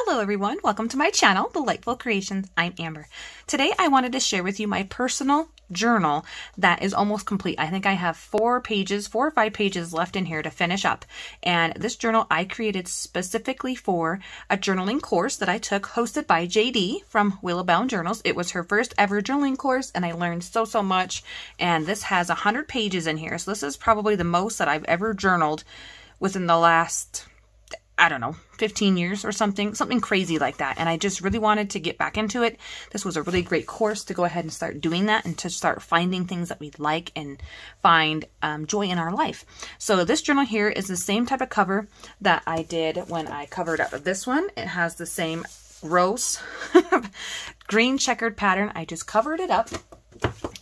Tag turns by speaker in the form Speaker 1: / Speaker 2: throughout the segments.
Speaker 1: Hello everyone, welcome to my channel, Delightful Creations. I'm Amber. Today I wanted to share with you my personal journal that is almost complete. I think I have 4 or 5 pages left in here to finish up. And this journal I created specifically for a journaling course that I took hosted by JD from Willowbound Journals. It was her first ever journaling course and I learned so much. And this has 100 pages in here. So this is probably the most that I've ever journaled within the last, I don't know, 15 years or something crazy like that. And I just really wanted to get back into it. This was a really great course to go ahead and start doing that and to start finding things that we like and find joy in our life. So this journal here is the same type of cover that I did when I covered up this one. It has the same gross green checkered pattern. I just covered it up.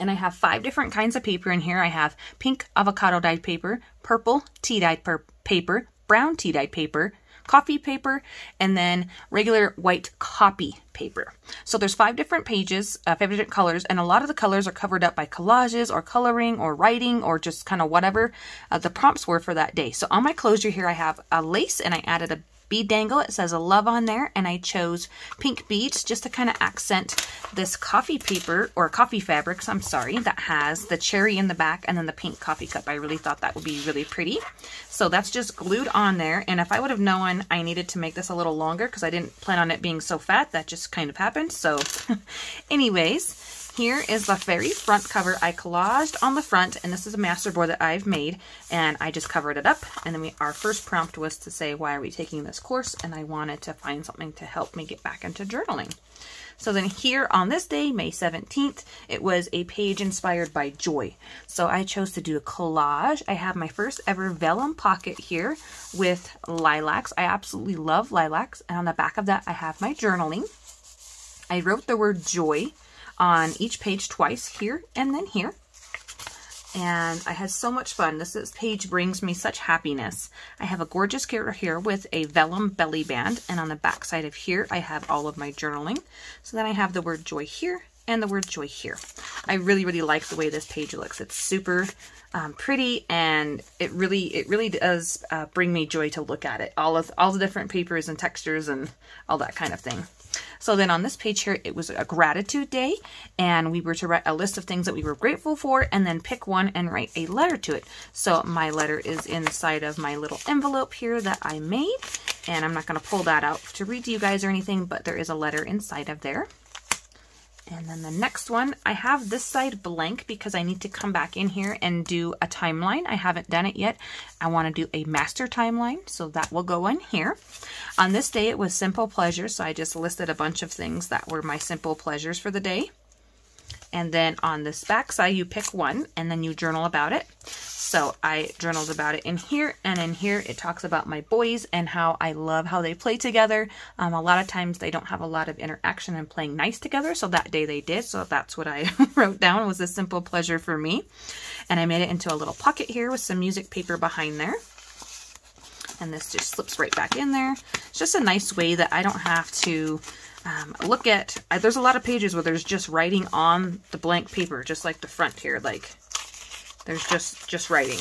Speaker 1: And I have 5 different kinds of paper in here. I have pink avocado dyed paper, purple tea dyed paper, brown tea dyed paper, coffee paper, and then regular white copy paper. So there's 5 different pages, 5 different colors, and a lot of the colors are covered up by collages or coloring or writing or just kind of whatever the prompts were for that day. So on my closure here I have a lace and I added a bead dangle. It says a love on there, and I chose pink beads just to kind of accent this coffee paper or coffee fabrics, I'm sorry, that has the cherry in the back and then the pink coffee cup. I really thought that would be really pretty. So that's just glued on there. And if I would have known I needed to make this a little longer because I didn't plan on it being so fat, that just kind of happened. So anyways, here is the very front cover. I collaged on the front, and this is a masterboard that I've made, and I just covered it up. And then our first prompt was to say, why are we taking this course? And I wanted to find something to help me get back into journaling. So then here on this day, May 17th, it was a page inspired by joy. So I chose to do a collage. I have my first ever vellum pocket here with lilacs. I absolutely love lilacs. And on the back of that, I have my journaling. I wrote the word joy on each page twice, here and then here. And I had so much fun. This page brings me such happiness. I have a gorgeous carrot here with a vellum belly band, and on the back side of here I have all of my journaling. So then I have the word joy here and the word joy here. I really like the way this page looks. It's super pretty, and it really does bring me joy to look at it. All the different papers and textures and all that kind of thing. So then on this page here, it was a gratitude day, and we were to write a list of things that we were grateful for and then pick one and write a letter to it. So my letter is inside of my little envelope here that I made, and I'm not going to pull that out to read to you guys or anything, but there is a letter inside of there. And then the next one, I have this side blank because I need to come back in here and do a timeline. I haven't done it yet. I want to do a master timeline, so that will go in here. On this day, it was simple pleasures, so I just listed a bunch of things that were my simple pleasures for the day. And then on this back side, you pick one and then you journal about it. So I journaled about it in here, and in here it talks about my boys and how I love how they play together. A lot of times they don't have a lot of interaction and playing nice together, so that day they did. So that's what I wrote down. It was a simple pleasure for me. And I made it into a little pocket here with some music paper behind there. And this just slips right back in there. It's just a nice way that I don't have to look at. There's a lot of pages where there's just writing on the blank paper, just like the front here, like there's just writing.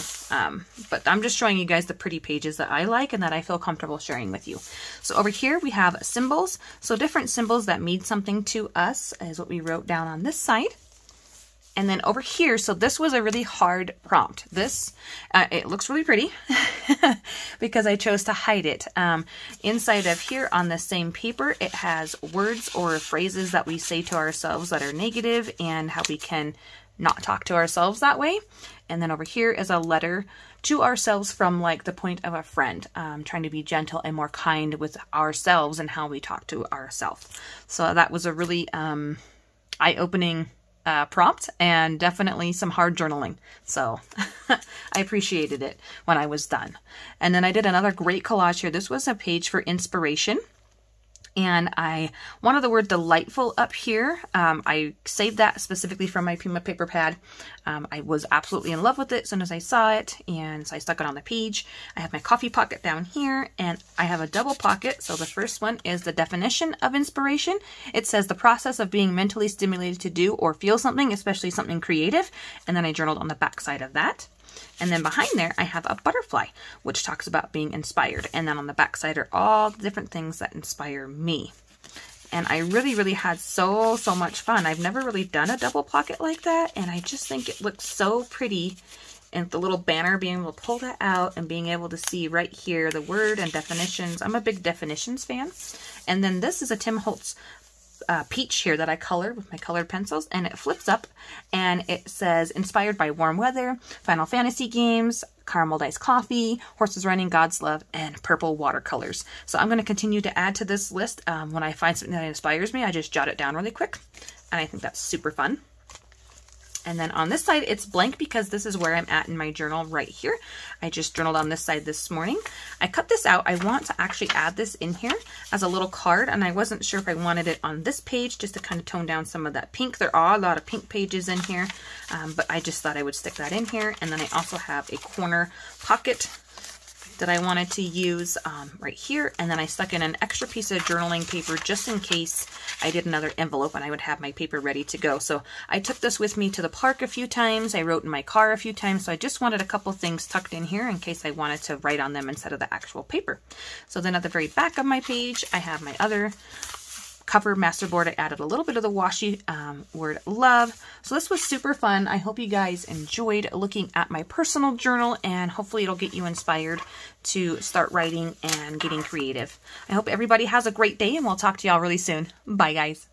Speaker 1: But I'm just showing you guys the pretty pages that I like and that I feel comfortable sharing with you. So over here we have symbols. So different symbols that mean something to us is what we wrote down on this side. And then over here, so this was a really hard prompt. This, it looks really pretty because I chose to hide it. Inside of here on the same paper, it has words or phrases that we say to ourselves that are negative and how we can not talk to ourselves that way. And then over here is a letter to ourselves from like the point of a friend, trying to be gentle and more kind with ourselves and how we talk to ourselves. So that was a really eye-opening prompt, and definitely some hard journaling. So I appreciated it when I was done. And then I did another great collage here. This was a page for inspiration. And I wanted the word delightful up here. I saved that specifically from my Pima paper pad. I was absolutely in love with it as soon as I saw it, and so I stuck it on the page. I have my coffee pocket down here, and I have a double pocket. So the first one is the definition of inspiration. It says the process of being mentally stimulated to do or feel something, especially something creative. And then I journaled on the back side of that. And then behind there, I have a butterfly, which talks about being inspired. And then on the back side are all the different things that inspire me. And I really had so much fun. I've never really done a double pocket like that, and I just think it looks so pretty. And the little banner, being able to pull that out and being able to see right here the word and definitions. I'm a big definitions fan. And then this is a Tim Holtz peach here that I colored with my colored pencils, and it flips up and it says inspired by warm weather, Final Fantasy games, caramel iced coffee, horses running, God's love, and purple watercolors. So I'm going to continue to add to this list. When I find something that inspires me, I just jot it down really quick, and I think that's super fun. And then on this side, it's blank because this is where I'm at in my journal right here. I just journaled on this side this morning. I cut this out. I want to actually add this in here as a little card, and I wasn't sure if I wanted it on this page just to kind of tone down some of that pink. There are a lot of pink pages in here, but I just thought I would stick that in here. And then I also have a corner pocket that I wanted to use right here, and then I stuck in an extra piece of journaling paper just in case I did another envelope and I would have my paper ready to go. So I took this with me to the park a few times. I wrote in my car a few times, so I just wanted a couple things tucked in here in case I wanted to write on them instead of the actual paper. So then at the very back of my page, I have my other cover masterboard. I added a little bit of the washi word love. So this was super fun. I hope you guys enjoyed looking at my personal journal, and hopefully it'll get you inspired to start writing and getting creative. I hope everybody has a great day, and we'll talk to y'all really soon. Bye guys.